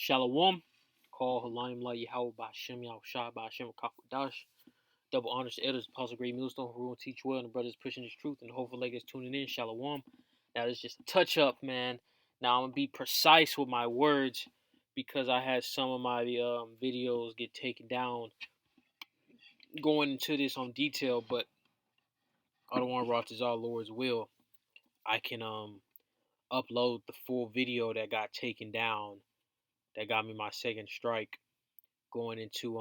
Shalom. Call Halayim La Yahweh Ba'Shem Yahushua Ba'Shem Kakwadash. Double honors to elders, Apostle Great Millstone, who will teach well, and the brothers pushing this truth, and the hopeful leg is tuning in. Shalom. Now, it's just a touch up, man. Now, I'm going to be precise with my words because I had some of my videos get taken down going into this on detail, but I don't want to rot this all Lord's will. I can upload the full video that got taken down that got me my second strike going into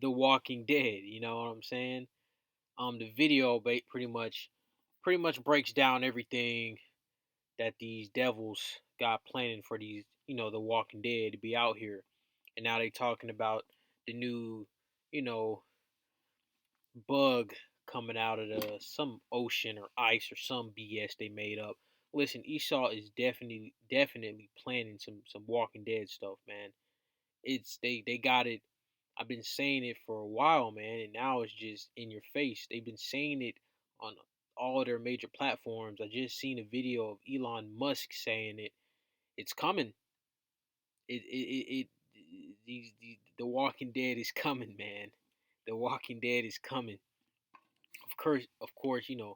The Walking Dead. You know what I'm saying? The video pretty much breaks down everything that these devils got planning for these, The Walking Dead to be out here, and now they talking about the new, you know, bug coming out of some ocean or ice or some BS they made up. Listen, Esau is definitely planning some Walking Dead stuff, man. They got it. I've been saying it for a while, man, and now it's just in your face. They've been saying it on all their major platforms. I just seen a video of Elon Musk saying it. It's coming. It the Walking Dead is coming, man. The Walking Dead is coming. Of course, uh,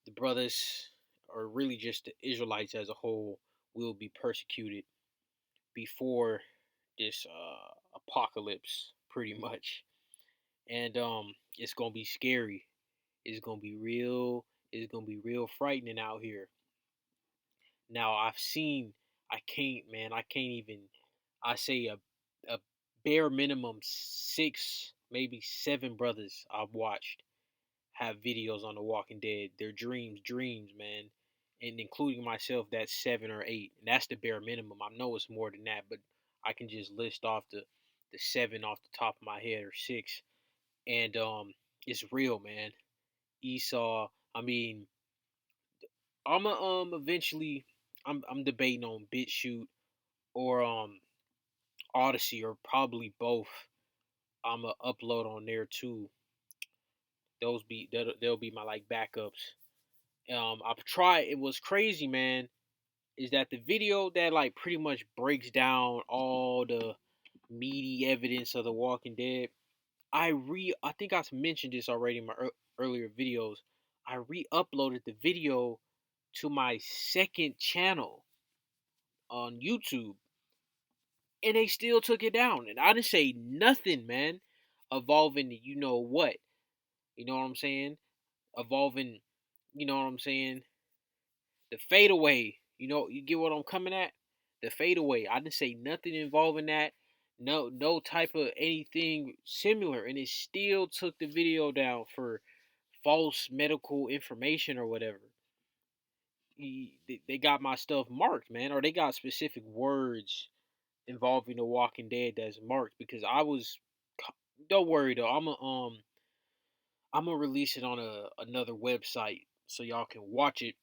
the brothers, or really just the Israelites as a whole, will be persecuted before this apocalypse, pretty much. And it's gonna be scary. It's gonna be real. It's gonna be real frightening out here. Now I've seen. I can't, man. I can't even. I say a bare minimum 6, maybe 7 brothers I've watched have videos on The Walking Dead. Their dreams, man, and including myself, that's 7 or 8, and that's the bare minimum. I know it's more than that, but I can just list off the 7 off the top of my head, or 6, and it's real, man. Esau. I mean, I'm a, eventually. I'm debating on BitChute or Odyssey, or probably both. I'm gonna upload on there too. They'll be my like backups. I've tried. It was crazy, man. Is that the video that like pretty much breaks down all the meaty evidence of The Walking Dead? I think I mentioned this already in my earlier videos. I re-uploaded the video to my second channel on YouTube, and they still took it down. And I didn't say nothing, man. Evolving, you know what? You know what I'm saying? Evolving, you know what I'm saying? The fadeaway. You get what I'm coming at? The fadeaway. I didn't say nothing involving that. No type of anything similar, and it still took the video down for false medical information or whatever. They got my stuff marked, man, or they got specific words involving The Walking Dead that's marked, because I was. Don't worry though. I'm gonna release it on another website so y'all can watch it,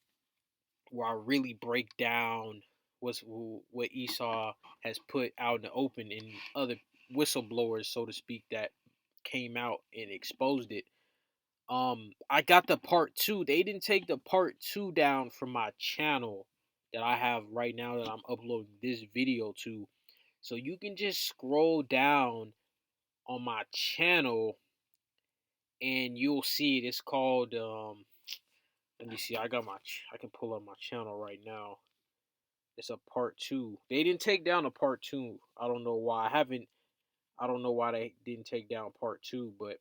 where I really break down what Esau has put out in the open, and other whistleblowers, so to speak, that came out and exposed it. I got the part 2. They didn't take the part 2 down from my channel that I have right now that I'm uploading this video to. So you can just scroll down on my channel and you'll see it. It's called let me see. I can pull up my channel right now. It's a part 2. They didn't take down a part 2. I don't know why. I don't know why they didn't take down part 2, but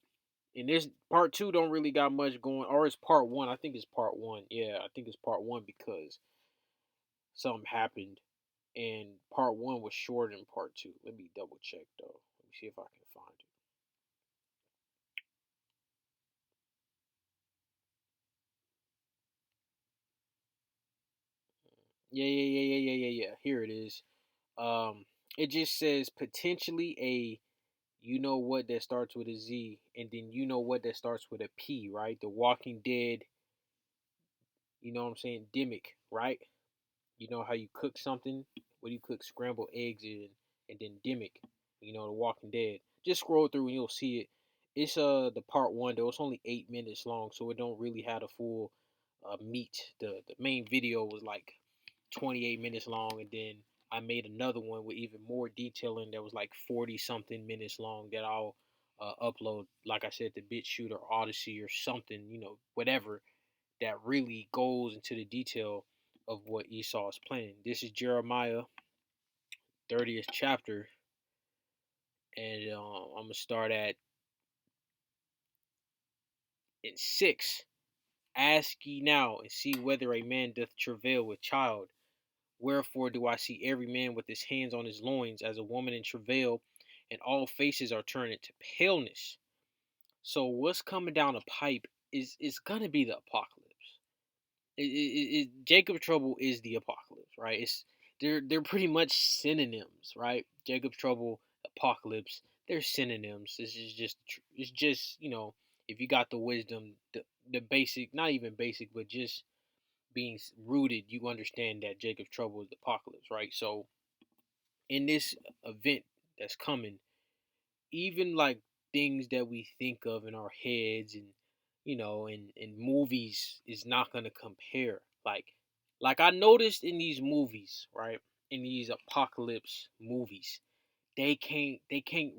in this part 2 don't really got much going, or it's part 1. I think it's part 1. Yeah, I think it's part 1 because something happened and part 1 was shorter than part 2. Let me double check though. Let me see if I can find it. Yeah. Here it is. Um, it just says potentially a, you know what, that starts with a Z, and then you know what that starts with a P, right? The Walking Dead, you know what I'm saying? Dimic, right? You know how you cook something? What do you cook scrambled eggs in, and then Dimic, The Walking Dead. Just scroll through and you'll see it. It's the part 1 though. It's only 8 minutes long, so it don't really have the full meat. The main video was like 28 minutes long, and then I made another one with even more detailing that was like 40 something minutes long that I'll upload, like I said, to BitChute or Odyssey or something, whatever, that really goes into the detail of what Esau is planning. This is Jeremiah 30th chapter, and I'm gonna start at in 6. Ask ye now and see whether a man doth travail with child. Wherefore do I see every man with his hands on his loins as a woman in travail, and all faces are turned into paleness. So what's coming down the pipe is gonna be the apocalypse. Jacob trouble is the apocalypse, right? They're pretty much synonyms, right? Jacob trouble, apocalypse, they're synonyms. It's just if you got the wisdom, the basic, not even basic, but just being rooted, you understand that Jacob's trouble is the apocalypse, right? So in this event that's coming, even like things that we think of in our heads and in movies is not gonna compare. Like I noticed in these movies, right? In these apocalypse movies, they can't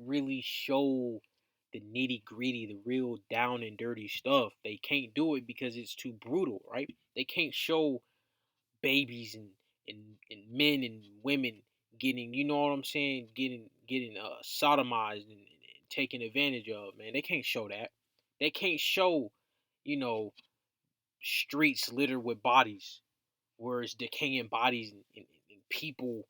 really show the nitty gritty, the real down and dirty stuff. They can't do it because it's too brutal, right? They can't show babies and men and women getting, you know what I'm saying, getting sodomized and taken advantage of. Man, they can't show that. They can't show, you know, streets littered with bodies, where it's decaying bodies and people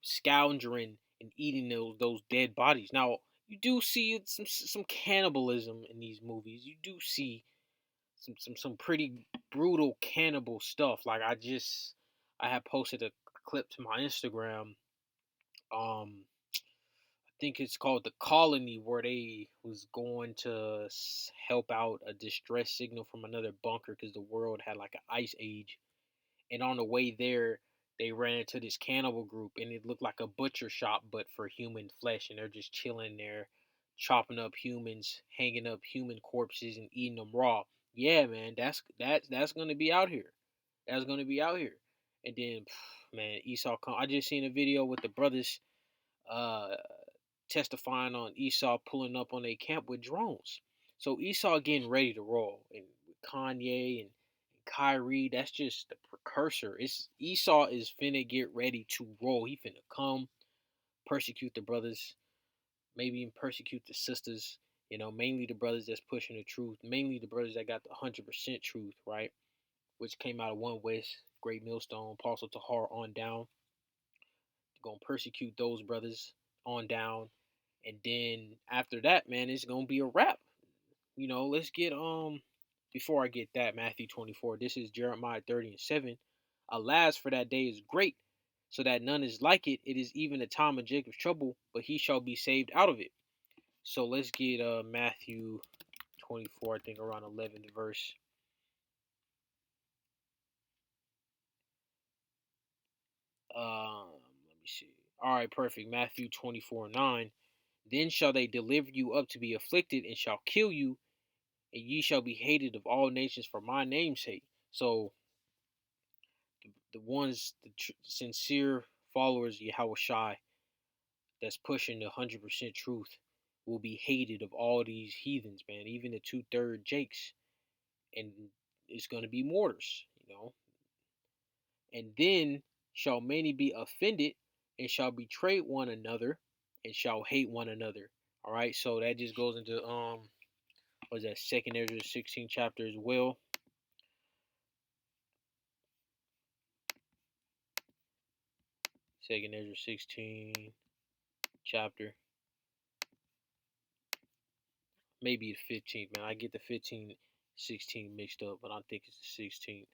scoundering and eating those dead bodies. Now you do see some cannibalism in these movies. You do see some pretty brutal cannibal stuff. Like I had posted a clip to my Instagram. I think it's called The Colony, where they was going to help out a distress signal from another bunker because the world had like an ice age. And on the way there, they ran into this cannibal group, and it looked like a butcher shop but for human flesh, and they're just chilling there, chopping up humans, hanging up human corpses, and eating them raw. Yeah, man, that's gonna be out here. That's gonna be out here. And then, man, Esau come. I just seen a video with the brothers uh testifying on Esau pulling up on a camp with drones. So Esau getting ready to roll, and with Kanye and Kyrie, that's just the precursor. It's Esau is finna get ready to roll. He finna come persecute the brothers, maybe even persecute the sisters. Mainly the brothers that's pushing the truth, mainly the brothers that got the 100% truth, right? Which came out of One West, Great Millstone, Apostle Tahar on down. Gonna persecute those brothers on down, and then after that, man, it's gonna be a wrap. Let's get before I get that, Matthew 24. This is Jeremiah 30:7. Alas, for that day is great, so that none is like it. It is even the time of Jacob's trouble, but he shall be saved out of it. So let's get Matthew 24, I think around 11th verse. Let me see. All right, perfect. Matthew 24:9. Then shall they deliver you up to be afflicted, and shall kill you, and ye shall be hated of all nations for my name's sake. So the ones, sincere followers of Yahweh Shai, that's pushing the 100% truth, will be hated of all these heathens, man. Even the 2/3 Jakes, and it's gonna be mortars. And then shall many be offended, and shall betray one another, and shall hate one another. All right, so that just goes into what is that, Second Ezra 16 chapter as well. Second Ezra 16 chapter. Maybe the 15th, man. I get the 15, 16 mixed up, but I think it's the 16th.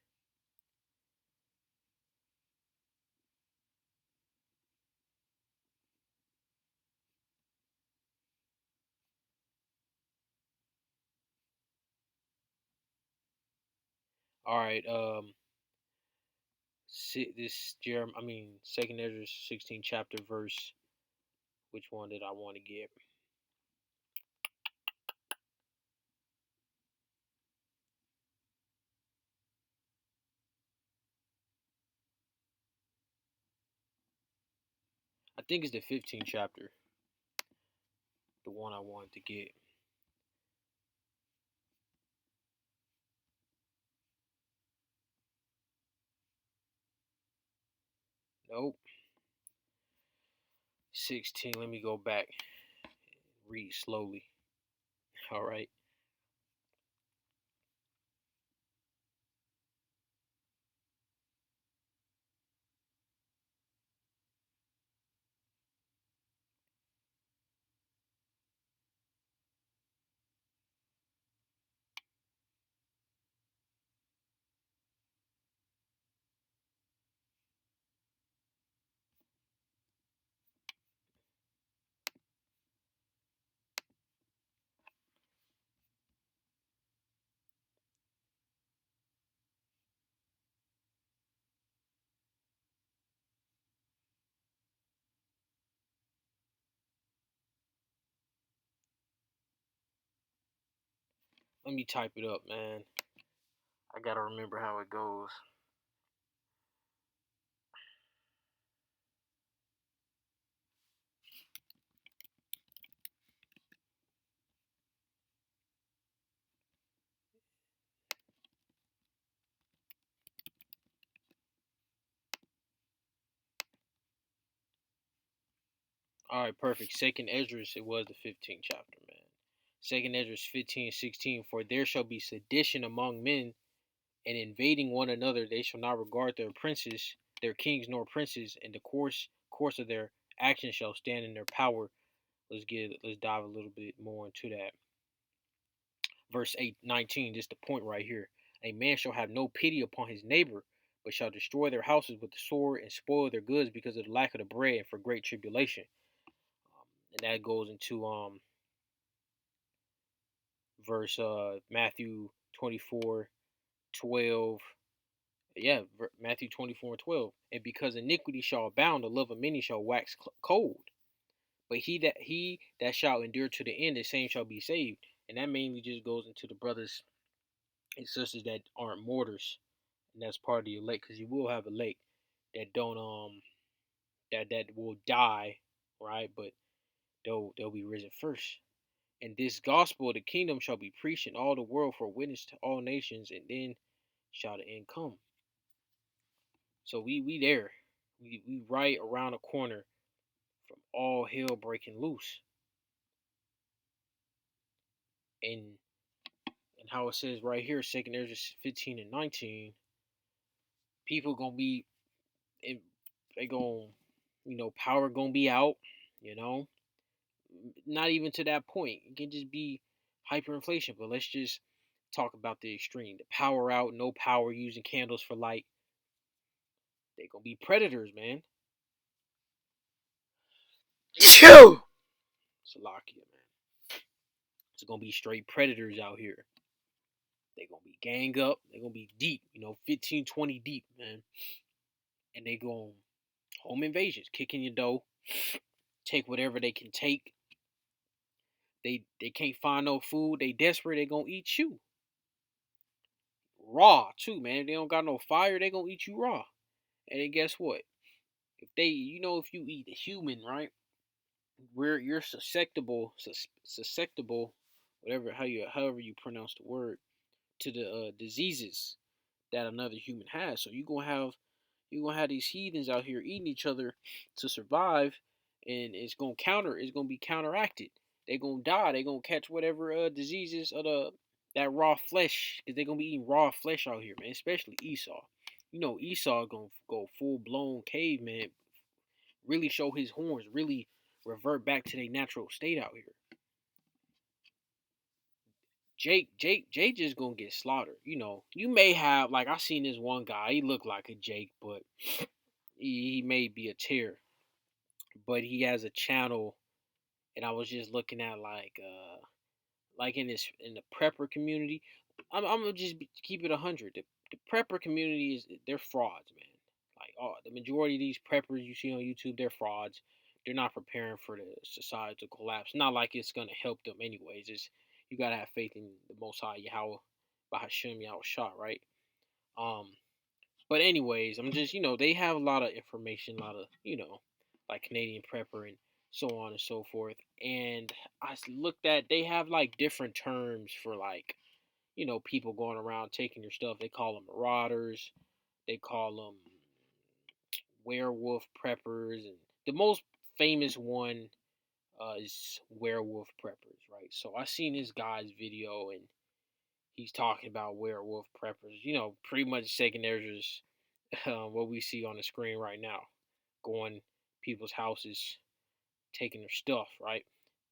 All right, this Jeremiah, Second Ezra 16 chapter verse. Which one did I want to get? think it's the 15th chapter, the one I wanted to get. Nope. 16. Let me go back. Read slowly. All right. Let me type it up, man. I gotta remember how it goes. All right, perfect. Second Esdras, it was the 15th chapter, man. Second Esdras 15:16. For there shall be sedition among men, and invading one another, they shall not regard their princes, their kings nor princes, and the course of their actions shall stand in their power. Let's dive a little bit more into that. Verse 19, just the point right here. A man shall have no pity upon his neighbor, but shall destroy their houses with the sword and spoil their goods because of the lack of the bread and for great tribulation. And that goes into verse Matthew 24:12. Yeah, Matthew 24:12. And because iniquity shall abound, the love of many shall wax cold. But he that shall endure to the end, the same shall be saved. And that mainly just goes into the brothers and sisters that aren't martyrs, and that's part of the elect, because you will have elect that don't that will die, right? But they'll be risen first. And this gospel of the kingdom shall be preached in all the world for a witness to all nations, and then shall the end come. So we there. We right around the corner from all hell breaking loose. And how it says right here, Second Ezra 15:19, people gonna be they gonna power gonna be out, you know. Not even to that point. It can just be hyperinflation, but let's just talk about the extreme. The power out, no power, using candles for light. They gonna be predators, man. Salakia, man. It's gonna be straight predators out here. They gonna be gang up. They gonna be deep, 15, 20 deep, man. And they gonna home invasions, kicking your door, take whatever they can take. They can't find no food. They desperate. They gonna eat you raw too, man. If they don't got no fire, they gonna eat you raw. And then guess what? If if you eat a human, right, where you're susceptible, however you pronounce the word, to the diseases that another human has. So you gonna have these heathens out here eating each other to survive, and it's gonna be counteracted. They're gonna die. They're gonna catch whatever diseases of that raw flesh, because they're gonna be eating raw flesh out here, man. Especially Esau. Esau gonna go full blown caveman, really show his horns, really revert back to their natural state out here. Jake just gonna get slaughtered. You may have, like, I seen this one guy. He looked like a Jake, but he may be a tear. But he has a channel, and I was just looking at like in the prepper community. I'm gonna just keep it 100. The prepper community they're frauds, man. Like, the majority of these preppers you see on YouTube, they're frauds. They're not preparing for the society to collapse. Not like it's gonna help them anyways. It's You gotta have faith in the Most High Yahweh, Bahashem Yahweh Shah, right? But anyways, I'm just they have a lot of information, a lot of like Canadian Prepper and so on and so forth. And looked at, they have like different terms for like, people going around taking your stuff. They call them marauders. They call them werewolf preppers, and the most famous one is werewolf preppers, right? So I seen this guy's video, and he's talking about werewolf preppers. Pretty much taking their just what we see on the screen right now, going people's houses, taking their stuff, right?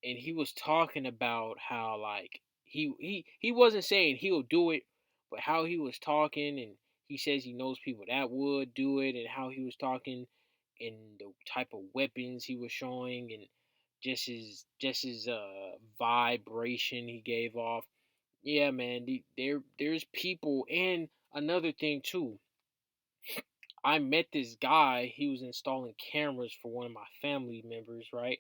And he was talking about how like he wasn't saying he'll do it, but how he was talking, and he says he knows people that would do it, and how he was talking and the type of weapons he was showing, and just his vibration he gave off. Yeah, man, there's people. And another thing too, I met this guy. He was installing cameras for one of my family members, right?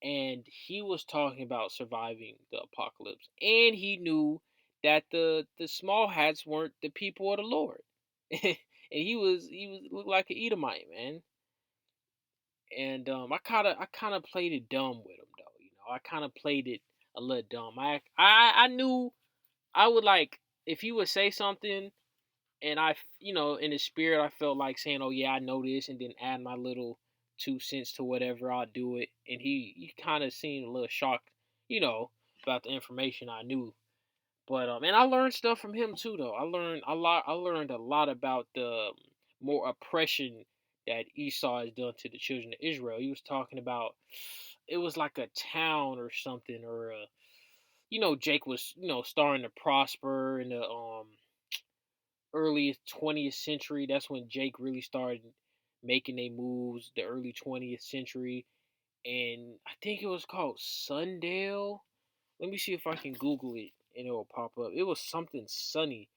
And he was talking about surviving the apocalypse, and he knew that the small hats weren't the people of the Lord. And he was looked like an Edomite, man. And I kind of played it dumb with him, though. I kind of played it a little dumb. I knew I would, like, if he would say something, and in the spirit, I felt like saying, "Oh yeah, I know this," and then add my little 2 cents to whatever. I'll do it. And he kind of seemed a little shocked, you know, about the information I knew. But and I learned stuff from him too, though. I learned a lot. I learned a lot about the more oppression that Esau has done to the children of Israel. He was talking about, it was like a town or something, or Jake was starting to prosper in the early 20th century. That's when Jake really started making their moves, the early 20th century. And I think it was called Sundale. Let me see if I can Google it and it will pop up. It was something sunny.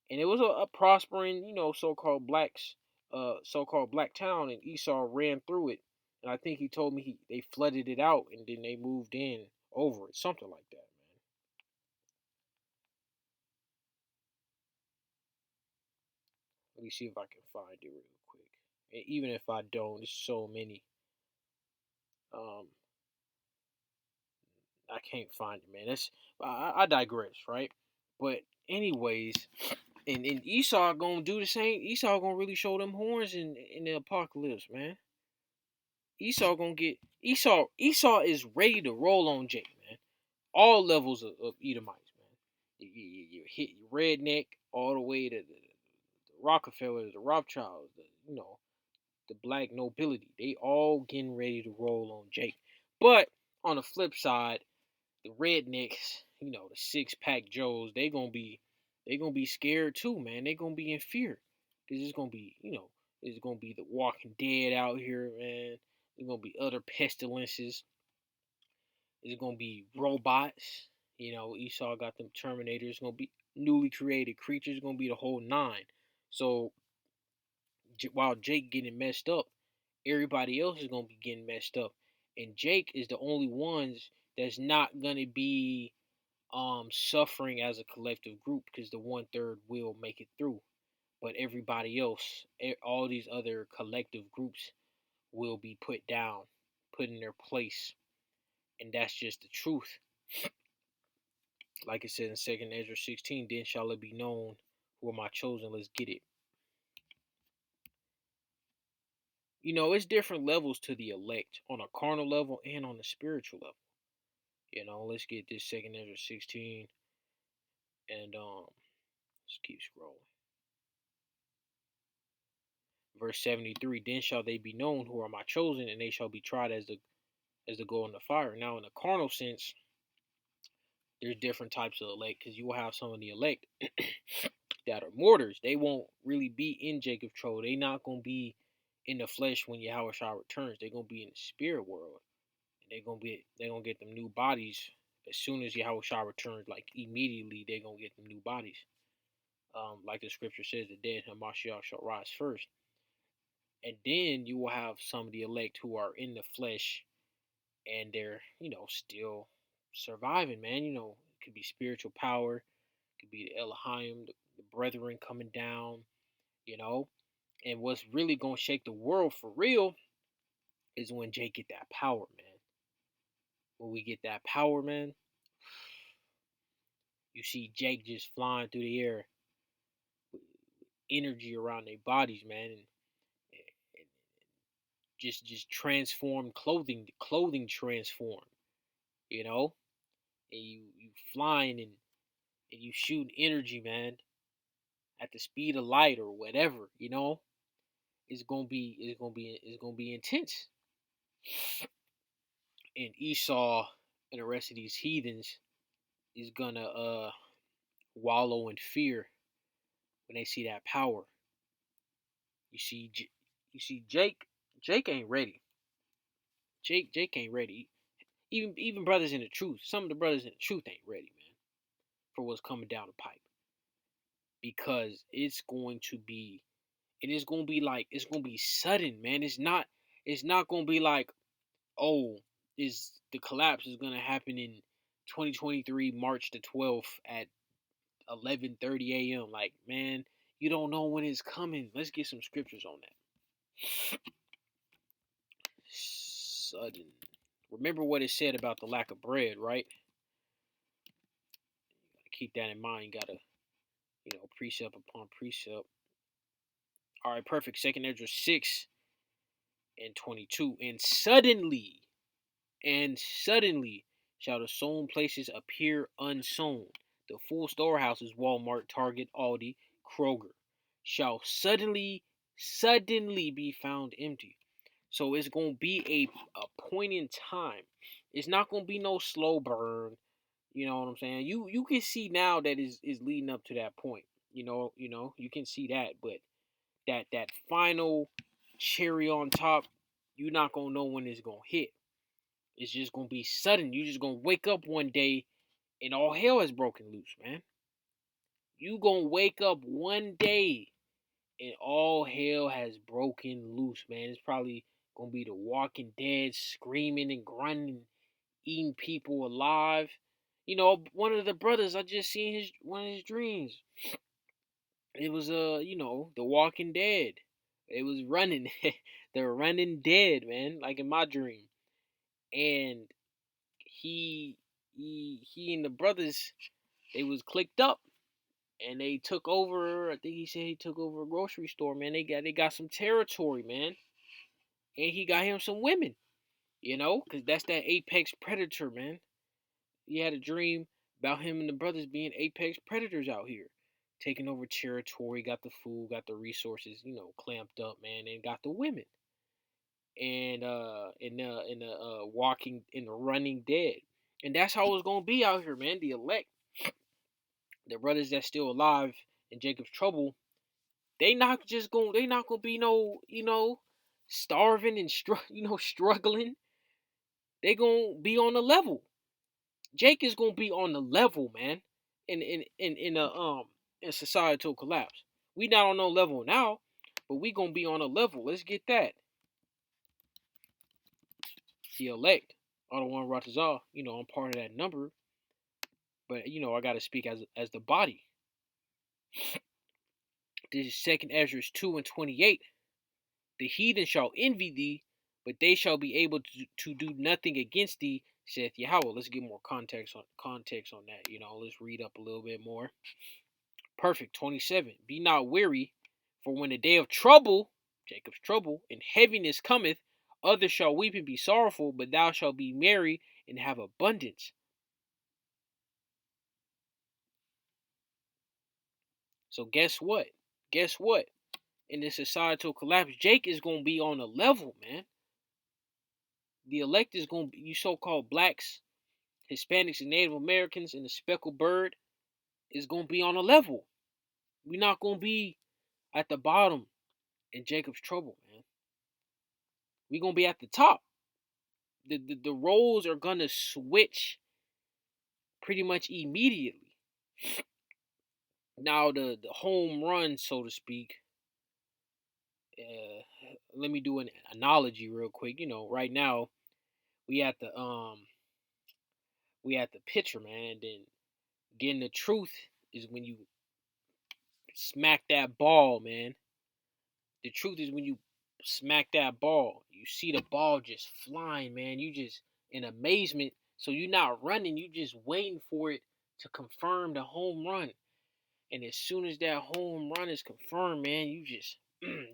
And it was a prospering, so-called black town, and Esau ran through it. And I think he told me they flooded it out and then they moved in over it, something like that, man. Let me see if I can find it real quick. And even if I don't, there's so many. Um, I can't find it, man. I digress, right? But anyways, and Esau gonna do the same. Esau gonna really show them horns in the apocalypse, man. Esau gonna get Esau is ready to roll on Jake, man. All levels of Edomites, man. You hit your redneck all the way to the Rockefellers, the Rothschilds, the black nobility. They all getting ready to roll on Jake. But on the flip side, the rednecks, the 6-pack Joes, they gonna be scared too, man. They gonna be in fear. Cause it's gonna be, it's gonna be the Walking Dead out here, man. There's gonna be other pestilences. There's gonna be robots. Esau got them Terminators. It's gonna be newly created creatures. It's gonna be the whole nine. So while Jake getting messed up, everybody else is gonna be getting messed up, and Jake is the only ones that's not gonna be suffering as a collective group, because the 1/3 will make it through, but everybody else, all these other collective groups, will be put down, put in their place, and that's just the truth. Like it said in 2nd Ezra 16, then shall it be known who are my chosen. Let's get it. It's different levels to the elect, on a carnal level and on a spiritual level. Let's get this 2nd Ezra 16, and let's keep scrolling. Verse 73, then shall they be known who are my chosen, and they shall be tried as the gold in the fire. Now, in the carnal sense, there's different types of elect, because you will have some of the elect that are mortars. They won't really be in Jacob's trouble. They not gonna be in the flesh when Yahweh returns. They're gonna be in the spirit world, and they're gonna get them new bodies as soon as Yahweh returns. Like immediately, they're gonna get them new bodies. Like the scripture says, the dead and Mashiach shall rise first. And then you will have some of the elect who are in the flesh, and they're, still surviving, man. It could be spiritual power, it could be the Elohim, the brethren coming down, you know. And what's really gonna shake the world for real is when Jake get that power, man. When we get that power, man, you see Jake just flying through the air with energy around their bodies, man, and just transform clothing. The clothing transform, you know, and you flying and you shooting energy, man, at the speed of light or whatever, you know. It's gonna be intense. And Esau and the rest of these heathens is gonna wallow in fear when they see that power. You see, you see, Jake ain't ready. Jake ain't ready. Even brothers in the truth, some of the brothers in the truth ain't ready, man, for what's coming down the pipe, because it's going to be, and it's gonna be sudden, man. It's not gonna be like, oh, is the collapse is gonna happen in 2023 March the 12th at 11:30 a.m. Like, man, you don't know when it's coming. Let's get some scriptures on that. Sudden. Remember what it said about the lack of bread, right? Keep that in mind. You gotta, precept upon precept. All right, perfect. Second Ezra 6 and 22. And suddenly shall the sown places appear unsown. The full storehouses, Walmart, Target, Aldi, Kroger, shall suddenly be found empty. So it's gonna be a point in time. It's not gonna be no slow burn. You know what I'm saying? You can see now that is leading up to that point. You can see that, but that final cherry on top, you're not gonna know when it's gonna hit. It's just gonna be sudden. You just gonna wake up one day and all hell has broken loose, man. You gonna wake up one day and all hell has broken loose, man. It's probably gonna be the Walking Dead screaming and grunting, eating people alive. One of the brothers, I just seen one of his dreams. It was the Walking Dead. It was running. They're running dead, man, like in my dream. And he he and the brothers, they was clicked up and they took over. I think he said he took over a grocery store, man. They got some territory, man. And he got him some women, because that's that apex predator, man. He had a dream about him and the brothers being apex predators out here, taking over territory, got the food, got the resources, clamped up, man, and got the women. And in the walking in the running dead. And that's how it's gonna be out here, man. The elect, the brothers that's still alive in Jacob's trouble, they not gonna be no, starving and struggling. They gonna be on the level. Jake is gonna be on the level, man. In societal collapse. We not on no level now, but we gonna be on a level. Let's get that. The elect, Adawan Ratazal, I'm part of that number, but I gotta speak as the body. This is second Ezra 2 and 28. The heathen shall envy thee, but they shall be able to do nothing against thee, saith Yahweh. Let's get more context on that. Let's read up a little bit more. Perfect. 27. Be not weary, for when the day of trouble, Jacob's trouble, and heaviness cometh, others shall weep and be sorrowful, but thou shalt be merry and have abundance. So guess what? In this societal collapse, Jake is going to be on a level, man. The elect is going to be, you so-called blacks, Hispanics, and Native Americans, and the speckled bird is going to be on a level. We're not going to be at the bottom in Jacob's trouble, man. We're going to be at the top. The roles are going to switch pretty much immediately. Now, the home run, so to speak, let me do an analogy real quick. Right now, we at the pitcher, man. Then getting the truth is when you smack that ball, man. The truth is when you smack that ball. You see the ball just flying, man. You just in amazement. So you're not running, you just waiting for it to confirm the home run. And as soon as that home run is confirmed, man, you just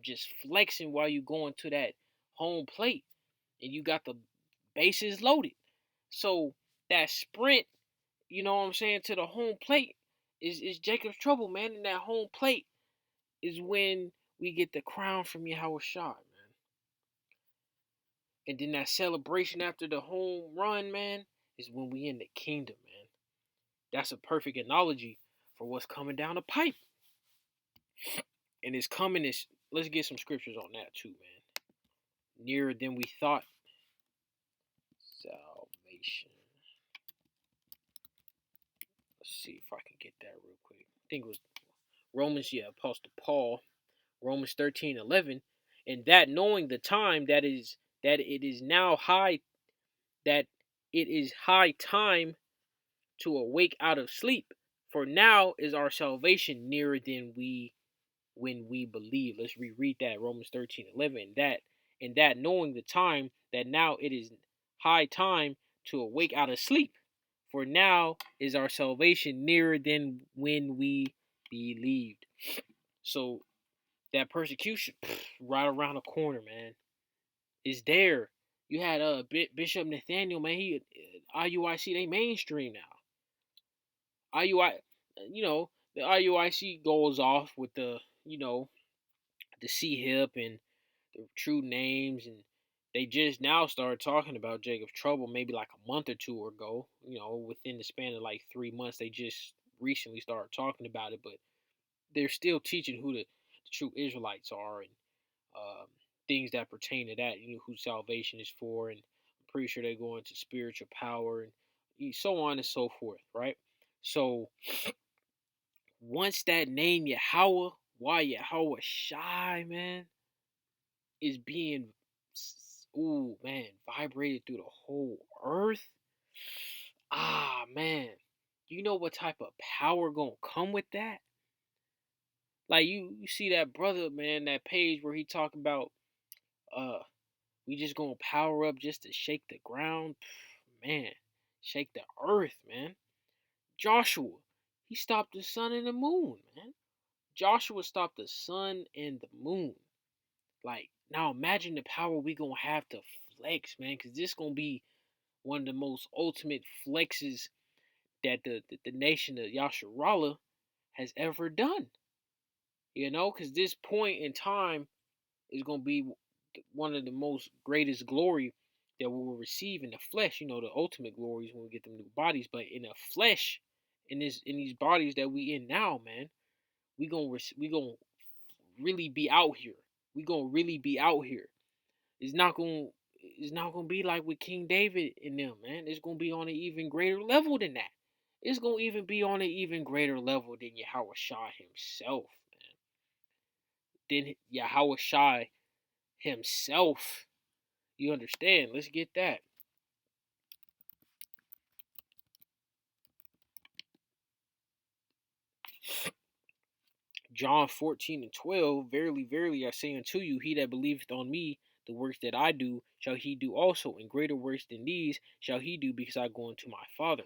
just flexing while you going to that home plate, and you got the bases loaded. So that sprint, you know what I'm saying, to the home plate is Jacob's trouble, man. And that home plate is when we get the crown from Yahweh Shai, man. And then that celebration after the home run, man, is when we in the kingdom, man. That's a perfect analogy for what's coming down the pipe. And it's coming is, let's get some scriptures on that too, man. Nearer than we thought. Salvation. Let's see if I can get that real quick. I think it was Romans, Apostle Paul, Romans 13:11, and that knowing the time that it is now high, that it is high time to awake out of sleep, for now is our salvation nearer than we when we believe. Let's reread that, Romans 13:11. And that knowing the time that now it is high time to awake out of sleep, for now is our salvation nearer than when we believed. So that persecution, right around the corner, man, is there. You had Bishop Nathaniel, man. He IUIC, they mainstream now. IUI, the IUIC goes off with the C hip and the true names, and they just now started talking about Jacob's trouble maybe like a month or two ago. Within the span of like 3 months, they just recently started talking about it, but they're still teaching who the true Israelites are, and um, things that pertain to that. Who salvation is for, and I'm pretty sure they go into spiritual power and so on and so forth, right? So once that name Yahweh, why Yahweh Shai, man, is being, ooh man, vibrated through the whole earth. Ah man, you know what type of power gonna come with that? Like you see that brother, man, that page where he talking about uh we just gonna power up just to shake the ground, man, shake the earth, man. Joshua, he stopped the sun and the moon, man. Joshua stopped the sun and the moon. Like, now imagine the power we gonna have to flex, man, because this gonna be one of the most ultimate flexes that the nation of Yasharallah has ever done. Because this point in time is gonna be one of the most greatest glory that we will receive in the flesh. The ultimate glory is when we get them new bodies, but in the flesh, in these bodies that we in now, man, we gonna really be out here. We gonna really be out here. It's not gonna be like with King David and them, man. It's gonna be on an even greater level than that. It's gonna even be on an even greater level than Yahweh Shai himself, man. Than Yahweh Shai himself. You understand? Let's get that. John 14:12, verily, verily, I say unto you, he that believeth on me, the works that I do, shall he do also, and greater works than these shall he do, because I go unto my Father.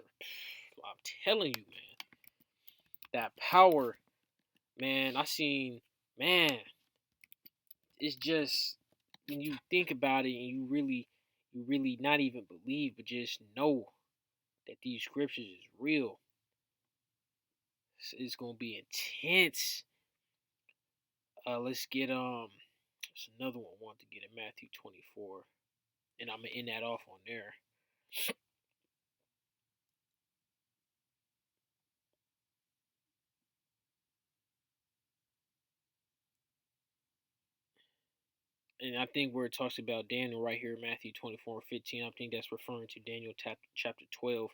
I'm telling you, man, that power, man, man, it's just, when you think about it and you really not even believe, but just know that these scriptures is real. It's gonna be intense. Let's get there's another one I want to get in Matthew 24, and I'm gonna end that off on there. And I think where it talks about Daniel right here, Matthew 24:15, I think that's referring to Daniel chapter 12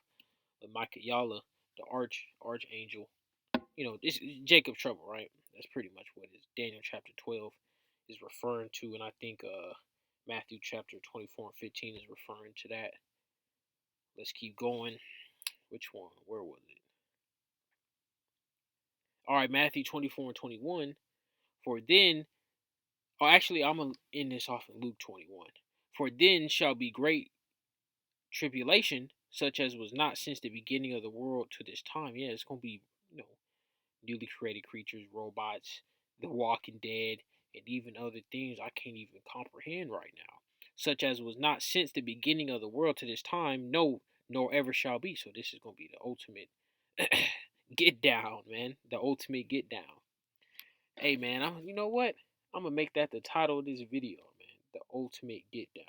of Michaela, the archangel. This is Jacob's trouble, right? That's pretty much what it is. Daniel chapter 12 is referring to, and I think Matthew chapter 24:15 is referring to that. Let's keep going. Which one? Where was it? All right, Matthew 24:21. For then Oh, actually, I'm gonna end this off in Luke 21. For then shall be great tribulation, such as was not since the beginning of the world to this time. Yeah, it's gonna be, you know, newly created creatures, robots, the Walking Dead, and even other things I can't even comprehend right now. Such as was not since the beginning of the world to this time, no, nor ever shall be. So this is gonna be the ultimate get down, man. The ultimate get down. Hey, man, you know what? I'm gonna make that the title of this video, man. The ultimate get down.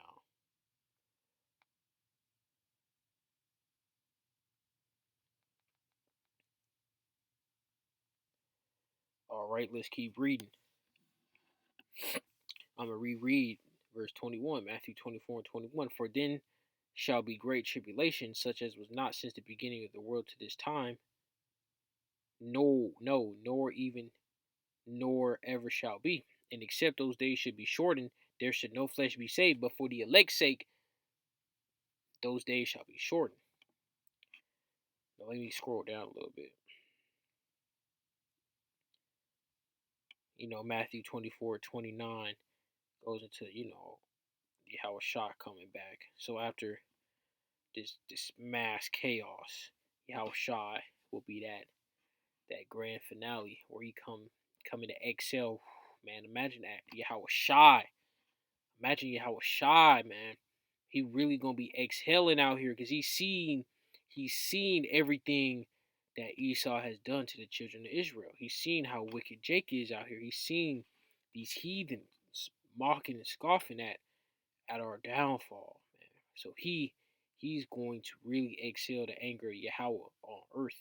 All right, let's keep reading. I'm gonna reread verse 21, Matthew 24 and 21. For then shall be great tribulation, such as was not since the beginning of the world to this time, no, nor even, nor ever shall be. And except those days should be shortened, there should no flesh be saved. But for the elect's sake, those days shall be shortened. Now let me scroll down a little bit. Matthew 24:29 goes into, Yahweh Shah coming back. So after this mass chaos, Yahweh Shah will be that grand finale where he coming to exhale. Man, imagine that. Yahweh Shai. Imagine Yahweh Shai, man. He really gonna be exhaling out here because he's seen everything that Esau has done to the children of Israel. He's seen how wicked Jake is out here. He's seen these heathens mocking and scoffing at our downfall, man. So he's going to really exhale the anger of Yahweh on earth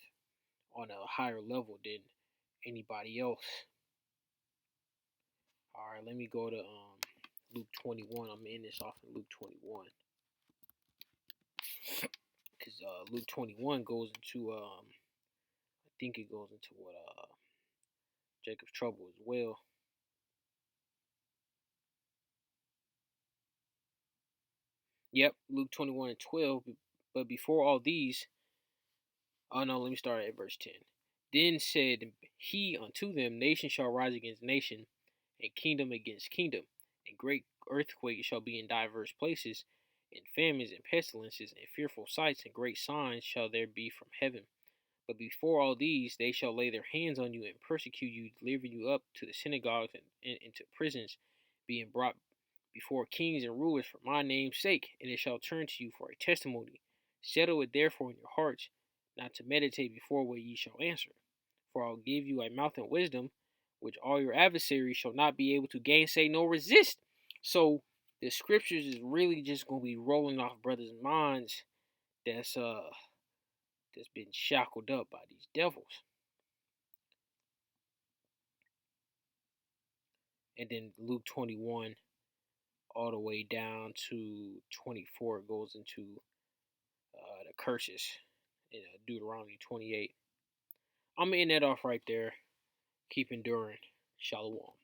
on a higher level than anybody else. All right, let me go to Luke 21. I'm in this off in Luke 21 because Luke 21 goes into I think it goes into what Jacob's trouble as well. Yep, Luke 21 and 12. But before all these, oh no, let me start at verse 10. Then said he unto them, Nation shall rise against nation, and kingdom against kingdom, and great earthquakes shall be in divers places, and famines and pestilences, and fearful sights and great signs shall there be from heaven. But before all these, they shall lay their hands on you and persecute you, deliver you up to the synagogues and into prisons, being brought before kings and rulers for my name's sake, and it shall turn to you for a testimony. Settle it therefore in your hearts, not to meditate before what ye shall answer. For I'll give you a mouth and wisdom, which all your adversaries shall not be able to gainsay nor resist. So the scriptures is really just gonna be rolling off brothers' minds that's been shackled up by these devils. And then Luke 21 all the way down to 24 goes into the curses in Deuteronomy 28. I'm going to end that off right there. Keep enduring. Shalom.